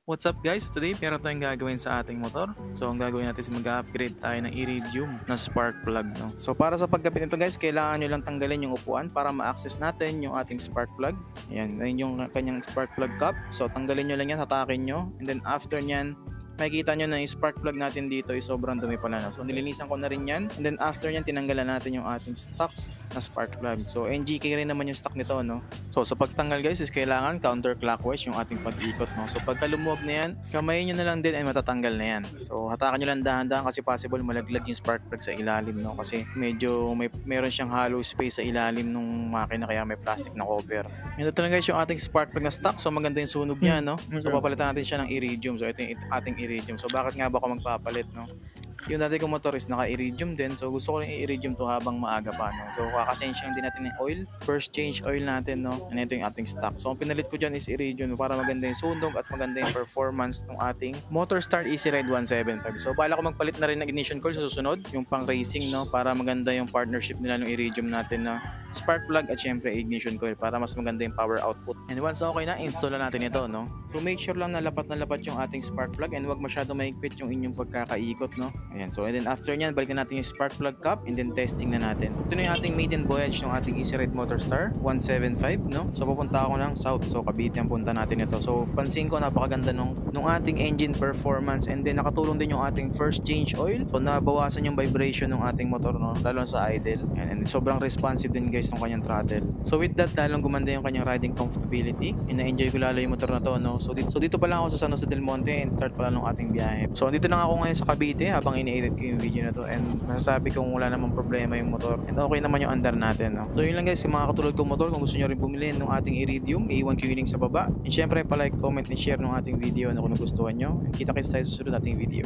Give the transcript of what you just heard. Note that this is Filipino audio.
What's up guys? Today meron tayong gagawin sa ating motor. So ang gagawin natin is mag-upgrade tayo ng iridium na spark plug. No? So para sa pagkabit nito guys, kailangan nyo lang tanggalin yung upuan para ma-access natin yung ating spark plug. Ayan, ayun yung kanyang spark plug cap. So tanggalin nyo lang yan, hatakin nyo. And then after nyan, makikita nyo na yung spark plug natin dito ay sobrang dumi pala. No? So nilinisan ko na rin yan. And then after nyan, tinanggalan natin yung ating stock na spark plug. So NGK rin naman yung stock nito. No? So sa pagtanggal guys is kailangan counterclockwise yung ating pag-ikot. No? So pagka lumuwag na yan, kamayin nyo na lang din ay matatanggal na yan. So hatakan nyo lang dahan-dahan kasi possible malaglag yung spark plug sa ilalim. No? Kasi medyo meron siyang hollow space sa ilalim ng makina kaya may plastic na cover. Ito na guys yung ating spark plug na stock. So maganda yung sunog niya. No? So papalitan natin siya ng iridium. So ito yung ating iridium. So bakit nga ba ako magpapalit, no? Yung dati kong motor is naka-iridium din. So gusto ko rin i-iridium to habang maaga pa, no? So kaka-change lang din natin ng oil. First change oil natin, no? And ito yung ating stock. So ang pinalit ko dyan is iridium para maganda yung sunog at maganda yung performance ng ating Motorstar Easy Ride 175. So bala ko magpalit na rin ng ignition coil sa susunod, yung pang racing, no? Para maganda yung partnership nila ng iridium natin na spark plug at syempre ignition coil para mas maganda yung power output. And once okay na, install na natin ito, no? So make sure lang na lapat yung ating spark plug and wag masyado mahigpit yung inyong pagkakaikot, no? Ayan, so and then after nyan, balikan natin yung spark plug cap and then testing na natin. Ito na yung ating maiden voyage ng ating Easy Ride Motorstar 175, no? So pupunta ako ng south, so Cavite ang punta natin ito. So pansin ko napakaganda nung ating engine performance and then nakatulong din yung ating first change oil. So nabawasan yung vibration ng ating motor, no? Lalo sa idle. And sobrang responsive din guys ng kanyang throttle. So with that, lalong gumanda yung kanyang riding comfortability. And na-enjoy ko lalo yung motor na to, no? So dito pa lang ako sa San Jose del Monte and start pa lang ng ating biyahe. So dito lang ako ngayon sa Cavite habang ini-edit ko yung video na to and masasabi kong wala namang problema yung motor and okay naman yung andar natin, no? So yun lang guys, yung mga katulad kong motor, kung gusto nyo rin bumili ng ating iridium, iiwan ko yung link sa baba. And syempre pa-like, comment, and share ng ating video na kung nagustuhan nyo. And kita-kits tayo sa susunod nating video.